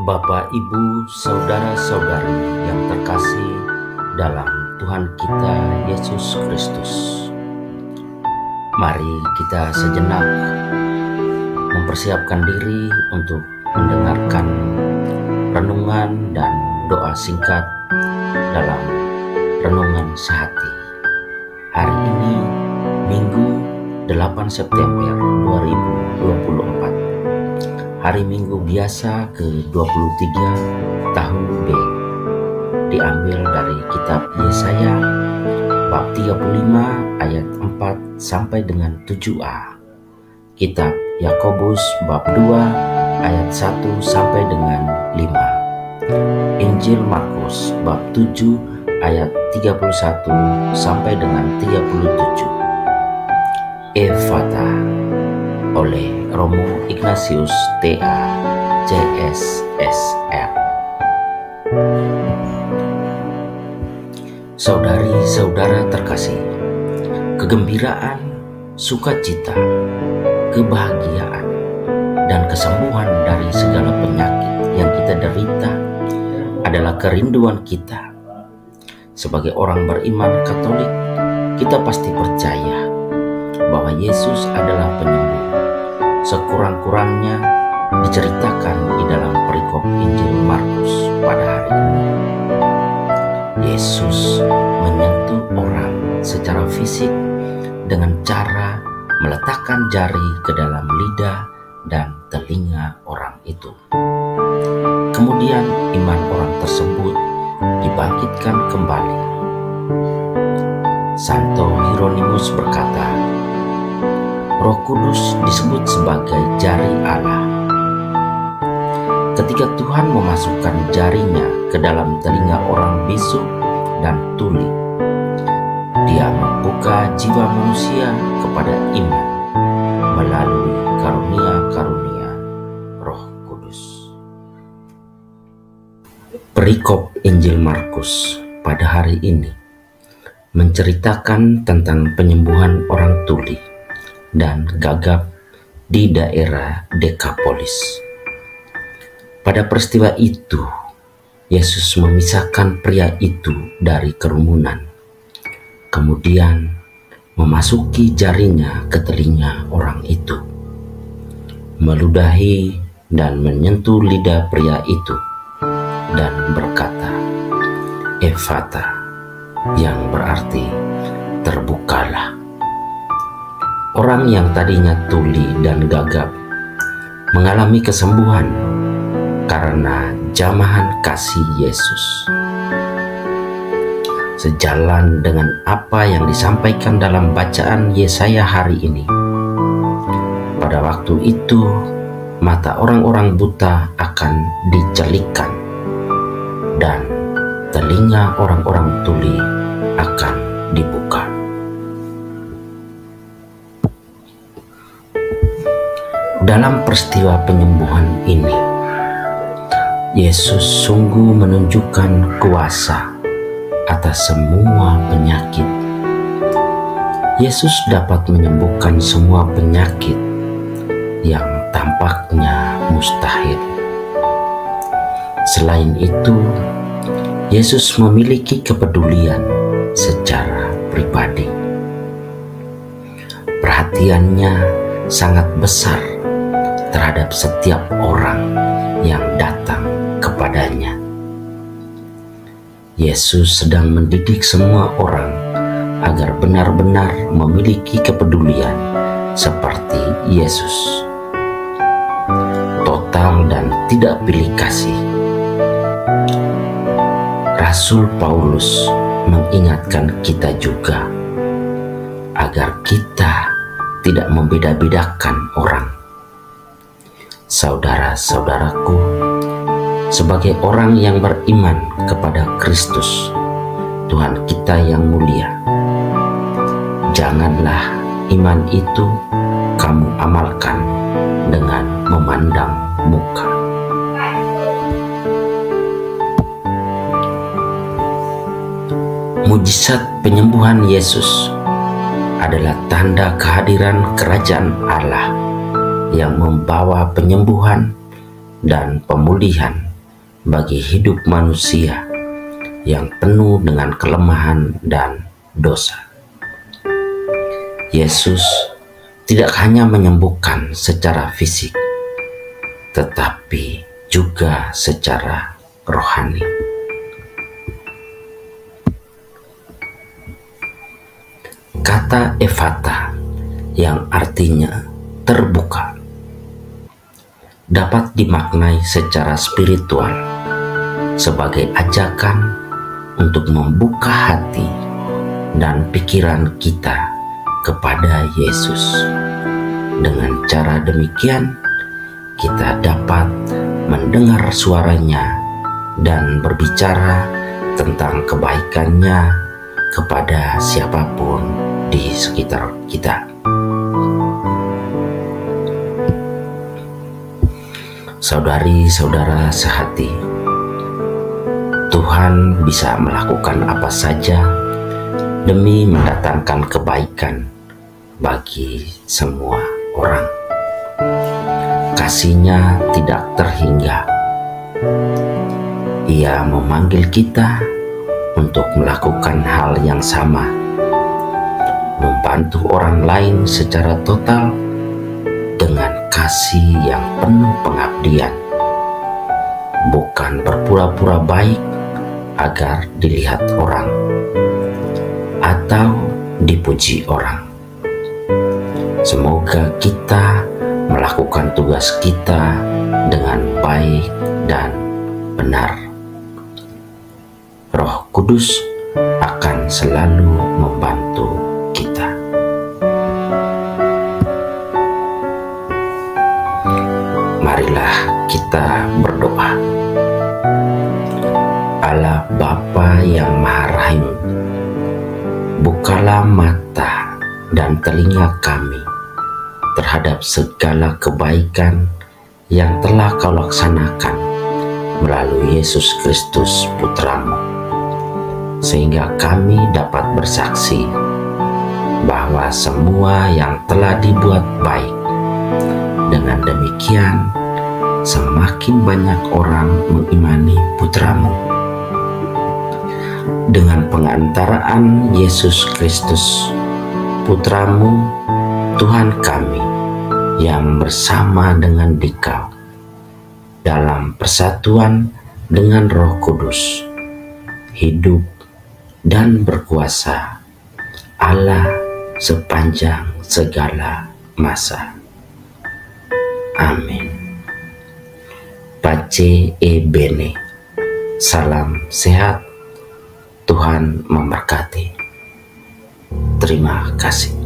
Bapak, Ibu, saudara-saudari yang terkasih dalam Tuhan kita Yesus Kristus, mari kita sejenak mempersiapkan diri untuk mendengarkan renungan dan doa singkat dalam Renungan Sehati. Hari ini Minggu 8 September 2024, hari Minggu biasa ke-23 tahun B, diambil dari kitab Yesaya bab 35 ayat 4 sampai dengan 7a, kitab Yakobus bab 2 ayat 1 sampai dengan 5, Injil Markus bab 7 ayat 31 sampai dengan 37, Efata oleh Romo Ignatius TA CSSR. Saudari-saudara terkasih, kegembiraan, sukacita, kebahagiaan, dan kesembuhan dari segala penyakit yang kita derita adalah kerinduan kita. Sebagai orang beriman Katolik, kita pasti percaya bahwa Yesus adalah penyembuh. Sekurang-kurangnya diceritakan di dalam perikop Injil Markus pada hari ini. Yesus menyentuh orang secara fisik dengan cara meletakkan jari ke dalam lidah dan telinga orang itu. Kemudian iman orang tersebut dibangkitkan kembali. Santo Hieronymus berkata, Roh Kudus disebut sebagai jari Allah. Ketika Tuhan memasukkan jarinya ke dalam telinga orang bisu dan tuli, Dia membuka jiwa manusia kepada iman melalui karunia-karunia Roh Kudus. Perikop Injil Markus pada hari ini menceritakan tentang penyembuhan orang tuli dan gagap di daerah Dekapolis. Pada peristiwa itu, Yesus memisahkan pria itu dari kerumunan, kemudian memasuki jarinya ke telinga orang itu, meludahi dan menyentuh lidah pria itu, dan berkata, Efata, yang berarti terbukalah. Orang yang tadinya tuli dan gagap mengalami kesembuhan karena jamahan kasih Yesus. Sejalan dengan apa yang disampaikan dalam bacaan Yesaya hari ini, pada waktu itu mata orang-orang buta akan dicelikan dan telinga orang-orang tuli akan dibuka. Dalam peristiwa penyembuhan ini, Yesus sungguh menunjukkan kuasa atas semua penyakit. Yesus dapat menyembuhkan semua penyakit yang tampaknya mustahil. Selain itu, Yesus memiliki kepedulian secara pribadi. Perhatiannya sangat besar terhadap setiap orang yang datang kepadanya. Yesus sedang mendidik semua orang agar benar-benar memiliki kepedulian seperti Yesus, total dan tidak pilih kasih. Rasul Paulus mengingatkan kita juga agar kita tidak membeda-bedakan orang. Saudara-saudaraku, sebagai orang yang beriman kepada Kristus, Tuhan kita yang mulia, janganlah iman itu kamu amalkan dengan memandang muka. Mujizat penyembuhan Yesus adalah tanda kehadiran kerajaan Allah yang membawa penyembuhan dan pemulihan bagi hidup manusia yang penuh dengan kelemahan dan dosa. Yesus tidak hanya menyembuhkan secara fisik, tetapi juga secara rohani. Kata Efata yang artinya terbuka dapat dimaknai secara spiritual sebagai ajakan untuk membuka hati dan pikiran kita kepada Yesus. Dengan cara demikian, kita dapat mendengar suaranya dan berbicara tentang kebaikannya kepada siapapun di sekitar kita. Saudari-saudara sehati, Tuhan bisa melakukan apa saja demi mendatangkan kebaikan bagi semua orang. Kasih-Nya tidak terhingga. Ia memanggil kita untuk melakukan hal yang sama, membantu orang lain secara total dengan kasih yang penuh pengabdian, bukan berpura-pura baik agar dilihat orang atau dipuji orang. Semoga kita melakukan tugas kita dengan baik dan benar. Roh Kudus akan selalu membantu kita. Marilah kita berdoa. Allah Bapa yang Maha Rahim, bukalah mata dan telinga kami terhadap segala kebaikan yang telah Kau laksanakan melalui Yesus Kristus Putra-Mu, sehingga kami dapat bersaksi bahwa semua yang telah dibuat baik. Dengan demikian, semakin banyak orang mengimani Putra-Mu. Dengan pengantaraan Yesus Kristus, Putra-Mu, Tuhan kami, yang bersama dengan Dikau, dalam persatuan dengan Roh Kudus, hidup dan berkuasa Allah sepanjang segala masa. Amin. Pace e bene. Salam sehat. Tuhan memberkati. Terima kasih.